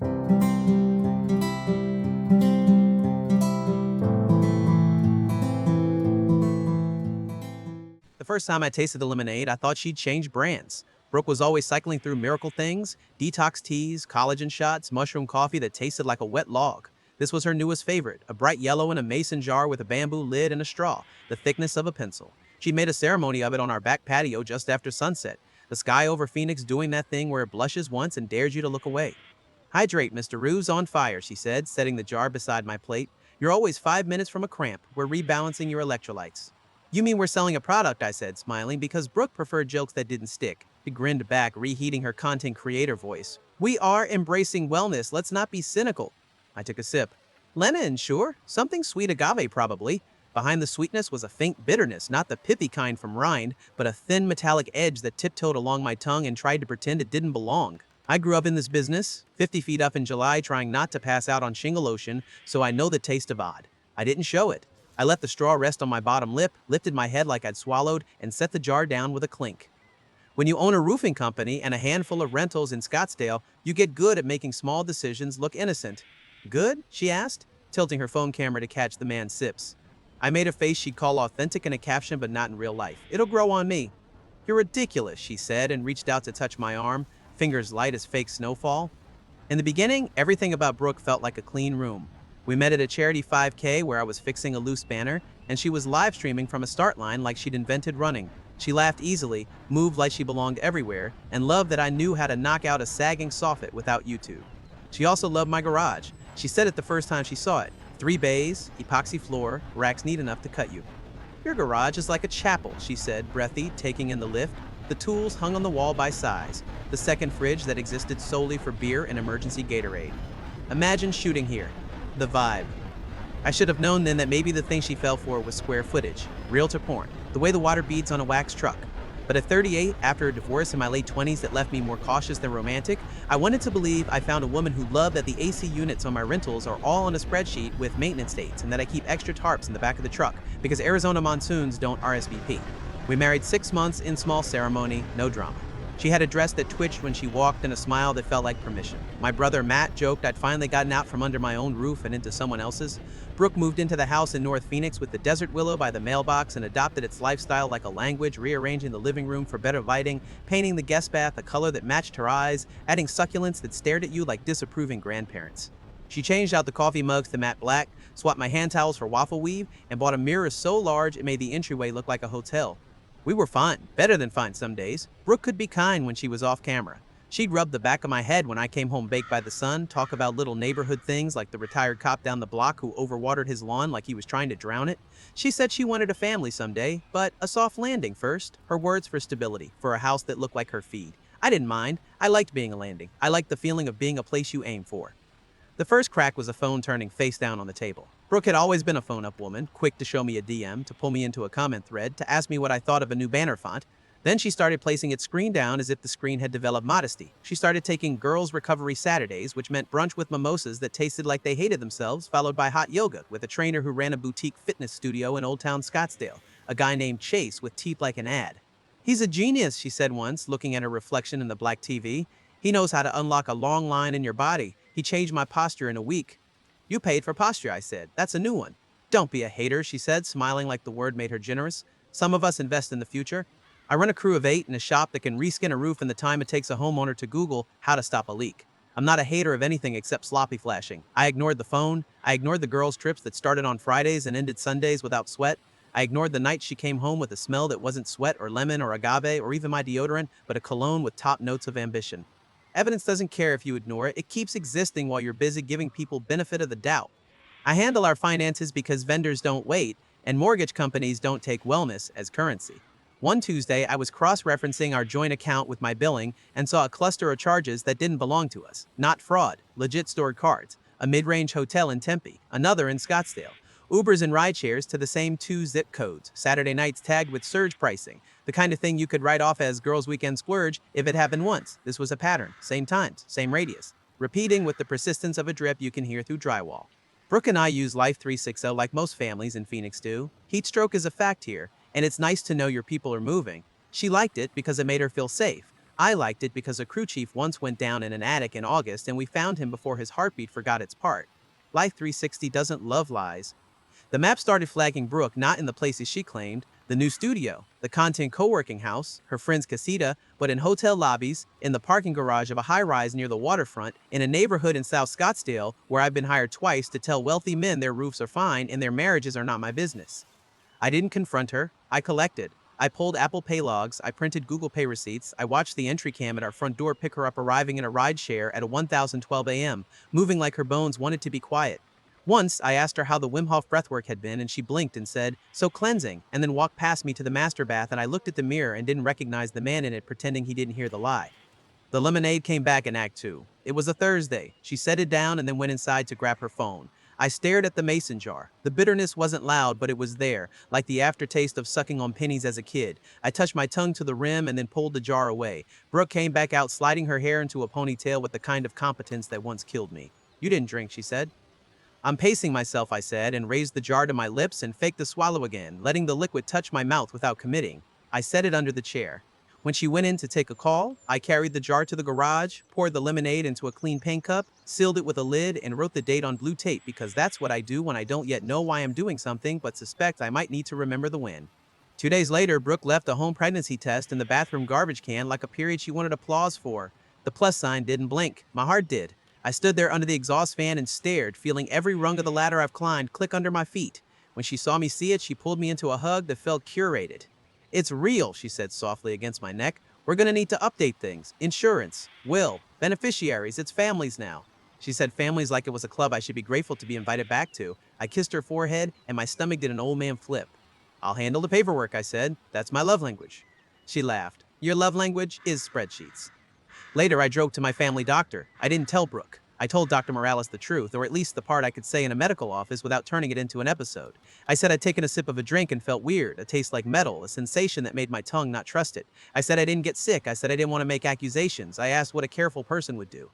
The first time I tasted the lemonade, I thought she'd changed brands. Brooke was always cycling through miracle things, detox teas, collagen shots, mushroom coffee that tasted like a wet log. This was her newest favorite, a bright yellow in a mason jar with a bamboo lid and a straw, the thickness of a pencil. She'd made a ceremony of it on our back patio just after sunset, the sky over Phoenix doing that thing where it blushes once and dares you to look away. Hydrate, Mr. Rue's on fire, she said, setting the jar beside my plate. You're always 5 minutes from a cramp. We're rebalancing your electrolytes. You mean we're selling a product, I said, smiling, because Brooke preferred jokes that didn't stick. She grinned back, reheating her content creator voice. We are embracing wellness. Let's not be cynical. I took a sip. Lemon, sure. Something sweet agave, probably. Behind the sweetness was a faint bitterness, not the pithy kind from rind, but a thin metallic edge that tiptoed along my tongue and tried to pretend it didn't belong. I grew up in this business, 50 feet up in July, trying not to pass out on shingle ocean, so I know the taste of odd. I didn't show it. I let the straw rest on my bottom lip, lifted my head like I'd swallowed, and set the jar down with a clink. When you own a roofing company and a handful of rentals in Scottsdale, you get good at making small decisions look innocent. Good? She asked, tilting her phone camera to catch the man's sips. I made a face she'd call authentic in a caption but not in real life. It'll grow on me. You're ridiculous, she said, and reached out to touch my arm, fingers light as fake snowfall. In the beginning, everything about Brooke felt like a clean room. We met at a charity 5K where I was fixing a loose banner, and she was live streaming from a start line like she'd invented running. She laughed easily, moved like she belonged everywhere, and loved that I knew how to knock out a sagging soffit without YouTube. She also loved my garage. She said it the first time she saw it. 3 bays, epoxy floor, racks neat enough to cut you. Your garage is like a chapel, she said, breathy, taking in the lift. The tools hung on the wall by size. The second fridge that existed solely for beer and emergency Gatorade. Imagine shooting here. The vibe. I should have known then that maybe the thing she fell for was square footage, realtor porn, the way the water beads on a wax truck. But at 38, after a divorce in my late 20s that left me more cautious than romantic, I wanted to believe I found a woman who loved that the AC units on my rentals are all on a spreadsheet with maintenance dates and that I keep extra tarps in the back of the truck because Arizona monsoons don't RSVP. We married 6 months in small ceremony, no drama. She had a dress that twitched when she walked and a smile that felt like permission. My brother Matt joked I'd finally gotten out from under my own roof and into someone else's. Brooke moved into the house in North Phoenix with the desert willow by the mailbox and adopted its lifestyle like a language, rearranging the living room for better lighting, painting the guest bath a color that matched her eyes, adding succulents that stared at you like disapproving grandparents. She changed out the coffee mugs to matte black, swapped my hand towels for waffle weave, and bought a mirror so large it made the entryway look like a hotel. We were fine, better than fine some days. Brooke could be kind when she was off camera. She'd rub the back of my head when I came home baked by the sun, talk about little neighborhood things like the retired cop down the block who overwatered his lawn like he was trying to drown it. She said she wanted a family someday, but a soft landing first. Her words for stability, for a house that looked like her feed. I didn't mind. I liked being a landing. I liked the feeling of being a place you aim for. The first crack was a phone turning face down on the table. Brooke had always been a phone-up woman, quick to show me a DM, to pull me into a comment thread, to ask me what I thought of a new banner font. Then she started placing its screen down as if the screen had developed modesty. She started taking Girls Recovery Saturdays, which meant brunch with mimosas that tasted like they hated themselves, followed by hot yoga with a trainer who ran a boutique fitness studio in Old Town Scottsdale, a guy named Chase with teeth like an ad. He's a genius, she said once, looking at her reflection in the black TV. He knows how to unlock a long line in your body. He changed my posture in a week. You paid for posture, I said. That's a new one. Don't be a hater, she said, smiling like the word made her generous. Some of us invest in the future. I run a crew of 8 in a shop that can reskin a roof in the time it takes a homeowner to Google how to stop a leak. I'm not a hater of anything except sloppy flashing. I ignored the phone. I ignored the girls' trips that started on Fridays and ended Sundays without sweat. I ignored the night she came home with a smell that wasn't sweat or lemon or agave or even my deodorant, but a cologne with top notes of ambition. Evidence doesn't care if you ignore it. It keeps existing while you're busy giving people benefit of the doubt. I handle our finances because vendors don't wait, and mortgage companies don't take wellness as currency. One Tuesday, I was cross-referencing our joint account with my billing and saw a cluster of charges that didn't belong to us. Not fraud, legit stored cards. A mid-range hotel in Tempe, another in Scottsdale. Ubers and rideshares to the same 2 zip codes. Saturday nights tagged with surge pricing. The kind of thing you could write off as girls' weekend splurge if it happened once. This was a pattern. Same times, same radius. Repeating with the persistence of a drip you can hear through drywall. Brooke and I use Life 360 like most families in Phoenix do. Heat stroke is a fact here, and it's nice to know your people are moving. She liked it because it made her feel safe. I liked it because a crew chief once went down in an attic in August and we found him before his heartbeat forgot its part. Life 360 doesn't love lies. The map started flagging Brooke not in the places she claimed, the new studio, the content co-working house, her friend's casita, but in hotel lobbies, in the parking garage of a high-rise near the waterfront, in a neighborhood in South Scottsdale where I've been hired twice to tell wealthy men their roofs are fine and their marriages are not my business. I didn't confront her. I collected. I pulled Apple Pay logs, I printed Google Pay receipts, I watched the entry cam at our front door pick her up arriving in a ride share at 1012 a.m., moving like her bones wanted to be quiet. Once, I asked her how the Wim Hof breathwork had been and she blinked and said, "So cleansing," and then walked past me to the master bath and I looked at the mirror and didn't recognize the man in it pretending he didn't hear the lie. The lemonade came back in Act 2. It was a Thursday. She set it down and then went inside to grab her phone. I stared at the mason jar. The bitterness wasn't loud, but it was there, like the aftertaste of sucking on pennies as a kid. I touched my tongue to the rim and then pulled the jar away. Brooke came back out, sliding her hair into a ponytail with the kind of competence that once killed me. "You didn't drink," she said. "I'm pacing myself," I said, and raised the jar to my lips and faked the swallow again, letting the liquid touch my mouth without committing. I set it under the chair. When she went in to take a call, I carried the jar to the garage, poured the lemonade into a clean paint cup, sealed it with a lid, and wrote the date on blue tape because that's what I do when I don't yet know why I'm doing something but suspect I might need to remember the when. 2 days later, Brooke left a home pregnancy test in the bathroom garbage can like a period she wanted applause for. The plus sign didn't blink. My heart did. I stood there under the exhaust fan and stared, feeling every rung of the ladder I've climbed click under my feet. When she saw me see it, she pulled me into a hug that felt curated. "It's real," she said softly against my neck. "We're gonna need to update things. Insurance, will, beneficiaries, it's families now." She said families like it was a club I should be grateful to be invited back to. I kissed her forehead and my stomach did an old man flip. "I'll handle the paperwork," I said. "That's my love language." She laughed. "Your love language is spreadsheets." Later, I drove to my family doctor. I didn't tell Brooke. I told Dr. Morales the truth, or at least the part I could say in a medical office without turning it into an episode. I said I'd taken a sip of a drink and felt weird, a taste like metal, a sensation that made my tongue not trust it. I said I didn't get sick. I said I didn't want to make accusations. I asked what a careful person would do.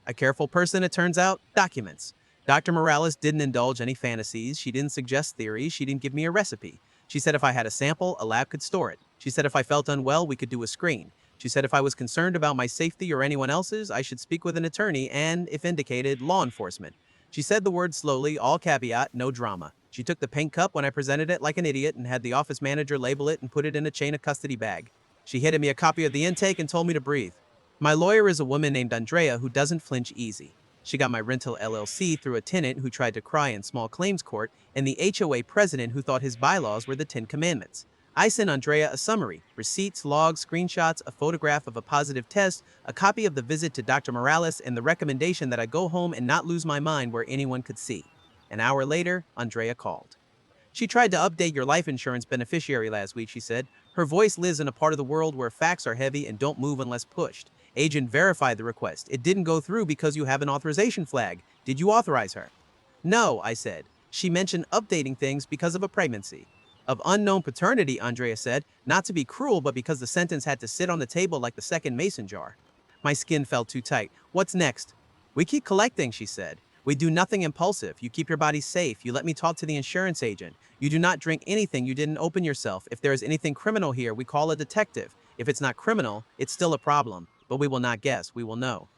A careful person, it turns out, documents. Dr. Morales didn't indulge any fantasies. She didn't suggest theories. She didn't give me a recipe. She said if I had a sample, a lab could store it. She said if I felt unwell, we could do a screen. She said if I was concerned about my safety or anyone else's, I should speak with an attorney and, if indicated, law enforcement. She said the words slowly, all caveat, no drama. She took the pink cup when I presented it like an idiot and had the office manager label it and put it in a chain of custody bag. She handed me a copy of the intake and told me to breathe. My lawyer is a woman named Andrea who doesn't flinch easy. She got my rental LLC through a tenant who tried to cry in small claims court and the HOA president who thought his bylaws were the 10 Commandments. I sent Andrea a summary, receipts, logs, screenshots, a photograph of a positive test, a copy of the visit to Dr. Morales, and the recommendation that I go home and not lose my mind where anyone could see. An hour later, Andrea called. "She tried to update your life insurance beneficiary last week," she said. "Her voice lives in a part of the world where facts are heavy and don't move unless pushed. Agent verified the request. It didn't go through because you have an authorization flag. Did you authorize her?" "No," I said. "She mentioned updating things because of a pregnancy." "Of unknown paternity," Andrea said, "not to be cruel, but because the sentence had to sit on the table like the second mason jar." My skin felt too tight. "What's next?" "We keep collecting," she said. "We do nothing impulsive. You keep your body safe. You let me talk to the insurance agent. You do not drink anything you didn't open yourself. If there is anything criminal here, we call a detective. If it's not criminal, it's still a problem. But we will not guess. We will know."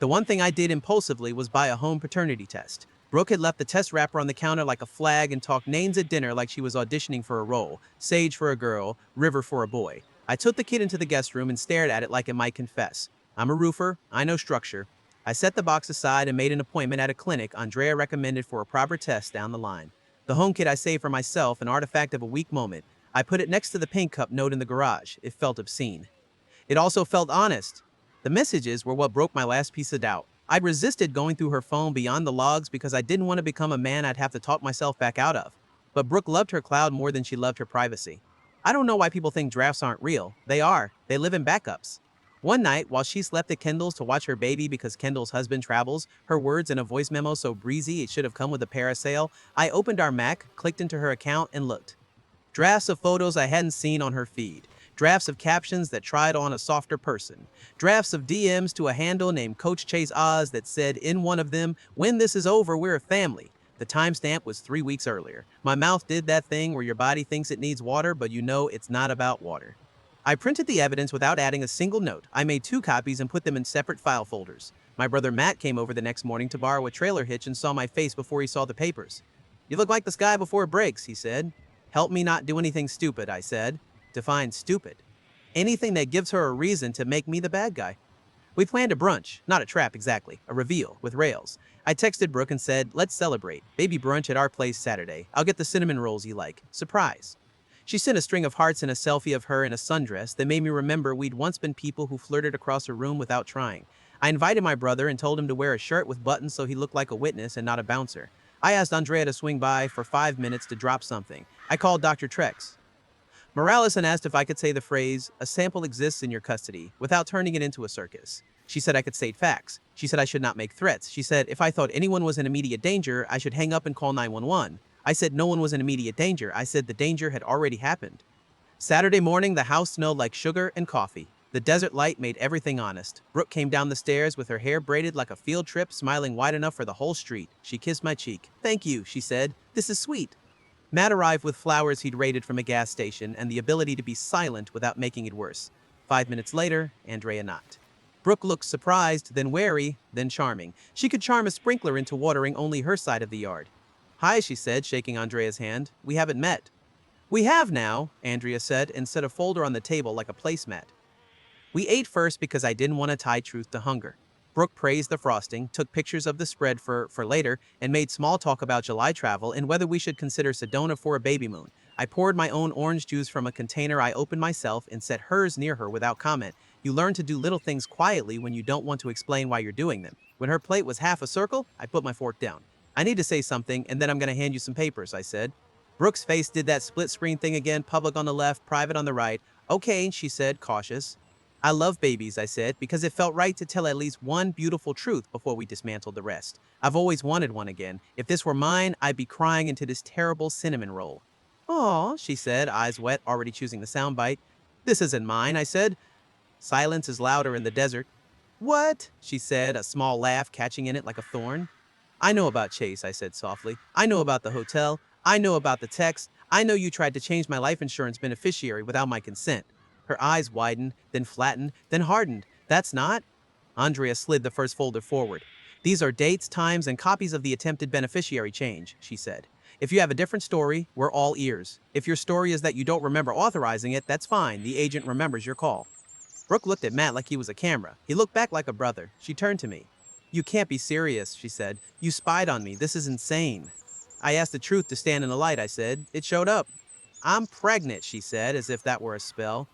The one thing I did impulsively was buy a home paternity test. Brooke had left the test wrapper on the counter like a flag and talked names at dinner like she was auditioning for a role. Sage for a girl, River for a boy. I took the kid into the guest room and stared at it like it might confess. "I'm a roofer. I know structure." I set the box aside and made an appointment at a clinic Andrea recommended for a proper test down the line. The home kit I saved for myself, an artifact of a weak moment. I put it next to the pink cup note in the garage. It felt obscene. It also felt honest. The messages were what broke my last piece of doubt. I resisted going through her phone beyond the logs because I didn't want to become a man I'd have to talk myself back out of. But Brooke loved her cloud more than she loved her privacy. I don't know why people think drafts aren't real. They are. They live in backups. One night, while she slept at Kendall's to watch her baby because Kendall's husband travels, her words in a voice memo so breezy it should have come with a parasail, I opened our Mac, clicked into her account, and looked. Drafts of photos I hadn't seen on her feed. Drafts of captions that tried on a softer person. Drafts of DMs to a handle named Coach Chase Oz that said in one of them, "When this is over, we're a family." The timestamp was 3 weeks earlier. My mouth did that thing where your body thinks it needs water, but you know it's not about water. I printed the evidence without adding a single note. I made 2 copies and put them in separate file folders. My brother Matt came over the next morning to borrow a trailer hitch and saw my face before he saw the papers. "You look like the sky before it breaks," he said. "Help me not do anything stupid," I said. Define stupid. Anything that gives her a reason to make me the bad guy. We planned a brunch, not a trap exactly, a reveal, with rails. I texted Brooke and said, "Let's celebrate. Baby brunch at our place Saturday. I'll get the cinnamon rolls you like. Surprise." She sent a string of hearts and a selfie of her in a sundress that made me remember we'd once been people who flirted across a room without trying. I invited my brother and told him to wear a shirt with buttons so he looked like a witness and not a bouncer. I asked Andrea to swing by for 5 minutes to drop something. I called Dr. Trex Morales and asked if I could say the phrase, "A sample exists in your custody," without turning it into a circus. She said I could state facts. She said I should not make threats. She said if I thought anyone was in immediate danger, I should hang up and call 911. I said no one was in immediate danger. I said the danger had already happened. Saturday morning, the house smelled like sugar and coffee. The desert light made everything honest. Brooke came down the stairs with her hair braided like a field trip, smiling wide enough for the whole street. She kissed my cheek. "Thank you," she said. "This is sweet." Matt arrived with flowers he'd raided from a gas station and the ability to be silent without making it worse. 5 minutes later, Andrea knocked. Brooke looked surprised, then wary, then charming. She could charm a sprinkler into watering only her side of the yard. "Hi," she said, shaking Andrea's hand. "We haven't met." "We have now," Andrea said, and set a folder on the table like a placemat. We ate first because I didn't want to tie truth to hunger. Brooke praised the frosting, took pictures of the spread for later, and made small talk about July travel and whether we should consider Sedona for a baby moon. I poured my own orange juice from a container I opened myself and set hers near her without comment. You learn to do little things quietly when you don't want to explain why you're doing them. When her plate was half a circle, I put my fork down. "I need to say something, and then I'm going to hand you some papers," I said. Brooke's face did that split screen thing again, public on the left, private on the right. "Okay," she said, cautious. "I love babies," I said, because it felt right to tell at least one beautiful truth before we dismantled the rest. I've always wanted one again. If this were mine, I'd be crying into this terrible cinnamon roll. "Aw," she said, eyes wet, already choosing the soundbite. "This isn't mine," I said. Silence is louder in the desert. "What?" she said, a small laugh catching in it like a thorn. "I know about Chase," I said softly. "I know about the hotel. I know about the text. I know you tried to change my life insurance beneficiary without my consent." Her eyes widened, then flattened, then hardened. "That's not?" Andrea slid the first folder forward. "These are dates, times, and copies of the attempted beneficiary change," she said. "If you have a different story, we're all ears. If your story is that you don't remember authorizing it, that's fine. The agent remembers your call." Brooke looked at Matt like he was a camera. He looked back like a brother. She turned to me. "You can't be serious," she said. "You spied on me. This is insane." "I asked the truth to stand in the light," I said. "It showed up." "I'm pregnant," she said, as if that were a spell.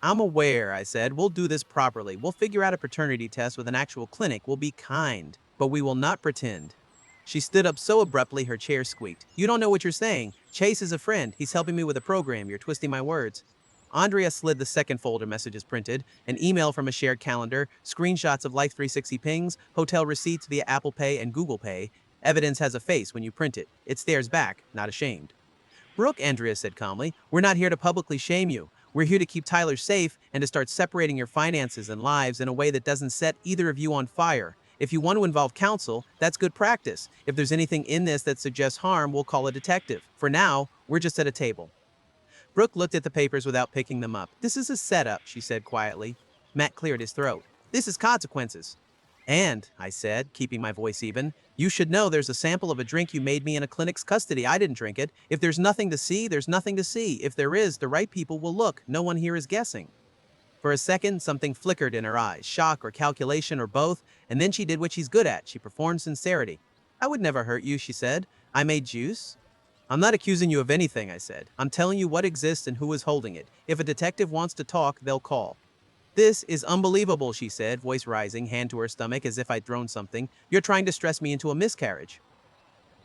"I'm aware," I said. "We'll do this properly. We'll figure out a paternity test with an actual clinic. We'll be kind, but we will not pretend." She stood up so abruptly her chair squeaked. "You don't know what you're saying. Chase is a friend. He's helping me with a program. You're twisting my words." Andrea slid the second folder messages printed, an email from a shared calendar, screenshots of Life 360 pings, hotel receipts via Apple Pay and Google Pay. Evidence has a face when you print it. It stares back, not ashamed. "Brooke," Andrea said calmly, "we're not here to publicly shame you. We're here to keep Tyler safe and to start separating your finances and lives in a way that doesn't set either of you on fire. If you want to involve counsel, that's good practice. If there's anything in this that suggests harm, we'll call a detective. For now, we're just at a table." Brooke looked at the papers without picking them up. "This is a setup," she said quietly. Matt cleared his throat. "This is consequences." "And," I said, keeping my voice even, "you should know there's a sample of a drink you made me in a clinic's custody. I didn't drink it. If there's nothing to see, there's nothing to see. If there is, the right people will look. No one here is guessing." For a second, something flickered in her eyes, shock or calculation or both, and then she did what she's good at. She performed sincerity. "I would never hurt you," she said. "I made juice." "I'm not accusing you of anything," I said. "I'm telling you what exists and who is holding it. If a detective wants to talk, they'll call." "This is unbelievable," she said, voice rising, hand to her stomach as if I'd thrown something. "You're trying to stress me into a miscarriage."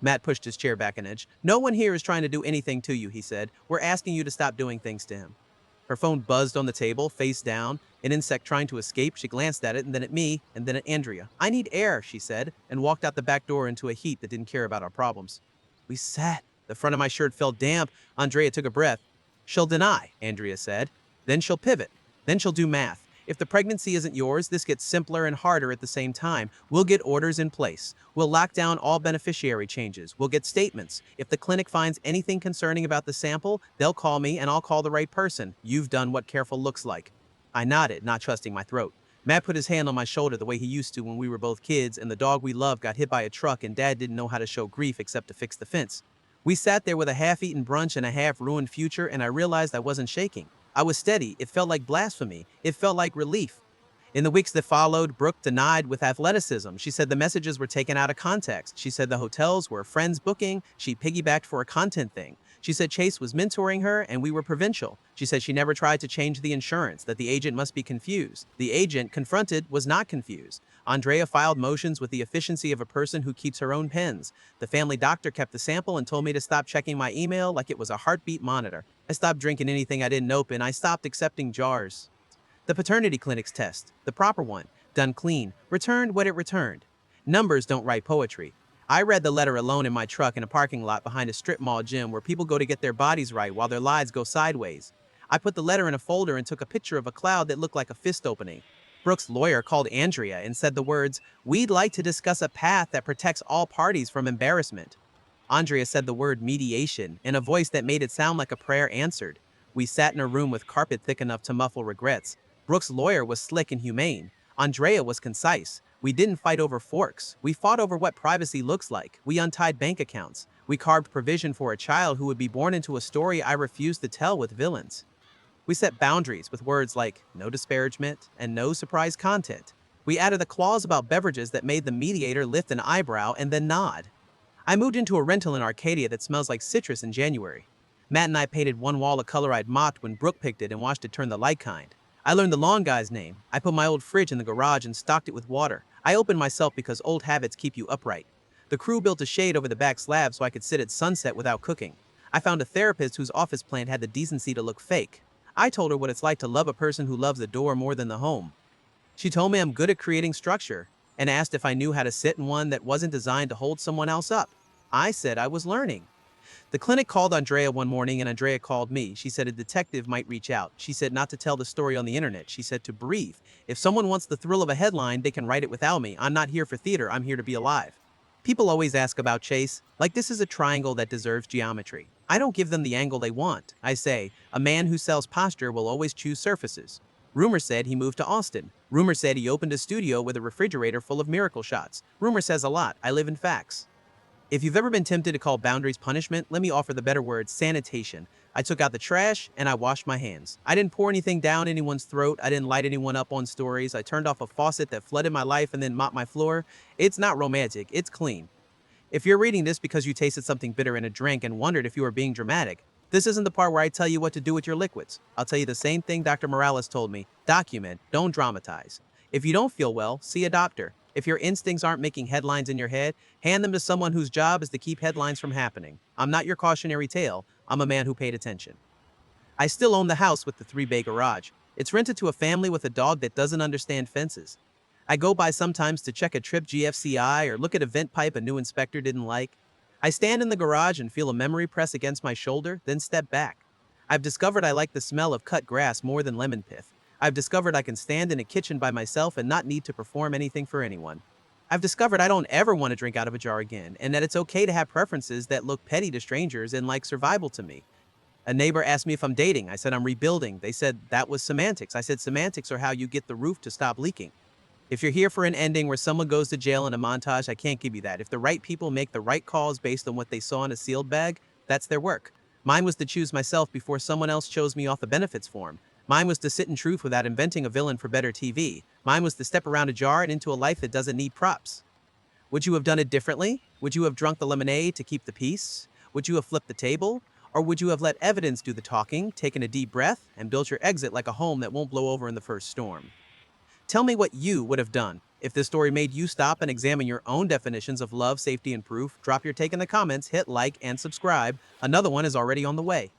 Matt pushed his chair back an inch. "No one here is trying to do anything to you," he said. "We're asking you to stop doing things to him." Her phone buzzed on the table, face down. An insect trying to escape, she glanced at it and then at me and then at Andrea. "I need air," she said, and walked out the back door into a heat that didn't care about our problems. We sat. The front of my shirt felt damp. Andrea took a breath. "She'll deny," Andrea said. "Then she'll pivot. Then she'll do math. If the pregnancy isn't yours, this gets simpler and harder at the same time. We'll get orders in place. We'll lock down all beneficiary changes. We'll get statements. If the clinic finds anything concerning about the sample, they'll call me and I'll call the right person. You've done what careful looks like. I nodded, not trusting my throat. Matt put his hand on my shoulder the way he used to when we were both kids and the dog we loved got hit by a truck and Dad didn't know how to show grief except to fix the fence. We sat there with a half-eaten brunch and a half-ruined future and I realized I wasn't shaking. I was steady. It felt like blasphemy. It felt like relief. In the weeks that followed, Brooke denied with athleticism. She said the messages were taken out of context. She said the hotels were friends booking. She piggybacked for a content thing. She said Chase was mentoring her and we were provincial. She said she never tried to change the insurance, that the agent must be confused. The agent, confronted, was not confused. Andrea filed motions with the efficiency of a person who keeps her own pens. The family doctor kept the sample and told me to stop checking my email like it was a heartbeat monitor. I stopped drinking anything I didn't open. I stopped accepting jars. The paternity clinic's test, the proper one, done clean, returned what it returned. Numbers don't write poetry. I read the letter alone in my truck in a parking lot behind a strip mall gym where people go to get their bodies right while their lives go sideways. I put the letter in a folder and took a picture of a cloud that looked like a fist opening. Brooke's lawyer called Andrea and said the words, "We'd like to discuss a path that protects all parties from embarrassment." Andrea said the word mediation in a voice that made it sound like a prayer answered. We sat in a room with carpet thick enough to muffle regrets. Brooke's lawyer was slick and humane. Andrea was concise. We didn't fight over forks. We fought over what privacy looks like. We untied bank accounts. We carved provision for a child who would be born into a story I refused to tell with villains. We set boundaries with words like no disparagement and no surprise content. We added a clause about beverages that made the mediator lift an eyebrow and then nod. I moved into a rental in Arcadia that smells like citrus in January. Matt and I painted one wall a color I'd mocked when Brooke picked it and watched it turn the light kind. I learned the lawn guy's name. I put my old fridge in the garage and stocked it with water. I opened myself because old habits keep you upright. The crew built a shade over the back slab so I could sit at sunset without cooking. I found a therapist whose office plant had the decency to look fake. I told her what it's like to love a person who loves the door more than the home. She told me I'm good at creating structure and asked if I knew how to sit in one that wasn't designed to hold someone else up. I said I was learning. The clinic called Andrea one morning and Andrea called me. She said a detective might reach out. She said not to tell the story on the internet. She said to breathe. If someone wants the thrill of a headline, they can write it without me. I'm not here for theater. I'm here to be alive. People always ask about Chase, like this is a triangle that deserves geometry. I don't give them the angle they want. I say, a man who sells posture will always choose surfaces. Rumor said he moved to Austin. Rumor said he opened a studio with a refrigerator full of miracle shots. Rumor says a lot. I live in facts. If you've ever been tempted to call boundaries punishment, let me offer the better word, sanitation. I took out the trash and I washed my hands. I didn't pour anything down anyone's throat. I didn't light anyone up on stories. I turned off a faucet that flooded my life and then mopped my floor. It's not romantic. It's clean. If you're reading this because you tasted something bitter in a drink and wondered if you were being dramatic, this isn't the part where I tell you what to do with your liquids. I'll tell you the same thing Dr. Morales told me. Document, don't dramatize. If you don't feel well, see a doctor. If your instincts aren't making headlines in your head, hand them to someone whose job is to keep headlines from happening. I'm not your cautionary tale. I'm a man who paid attention. I still own the house with the 3-bay garage. It's rented to a family with a dog that doesn't understand fences. I go by sometimes to check a trip GFCI or look at a vent pipe a new inspector didn't like. I stand in the garage and feel a memory press against my shoulder, then step back. I've discovered I like the smell of cut grass more than lemon pith. I've discovered I can stand in a kitchen by myself and not need to perform anything for anyone. I've discovered I don't ever want to drink out of a jar again, and that it's okay to have preferences that look petty to strangers and like survival to me. A neighbor asked me if I'm dating. I said I'm rebuilding. They said that was semantics. I said semantics are how you get the roof to stop leaking. If you're here for an ending where someone goes to jail in a montage, I can't give you that. If the right people make the right calls based on what they saw in a sealed bag, that's their work. Mine was to choose myself before someone else chose me off the benefits form. Mine was to sit in truth without inventing a villain for better TV. Mine was to step around a jar and into a life that doesn't need props. Would you have done it differently? Would you have drunk the lemonade to keep the peace? Would you have flipped the table? Or would you have let evidence do the talking, taken a deep breath, and built your exit like a home that won't blow over in the first storm? Tell me what you would have done. If this story made you stop and examine your own definitions of love, safety, and proof, drop your take in the comments, hit like, and subscribe. Another one is already on the way.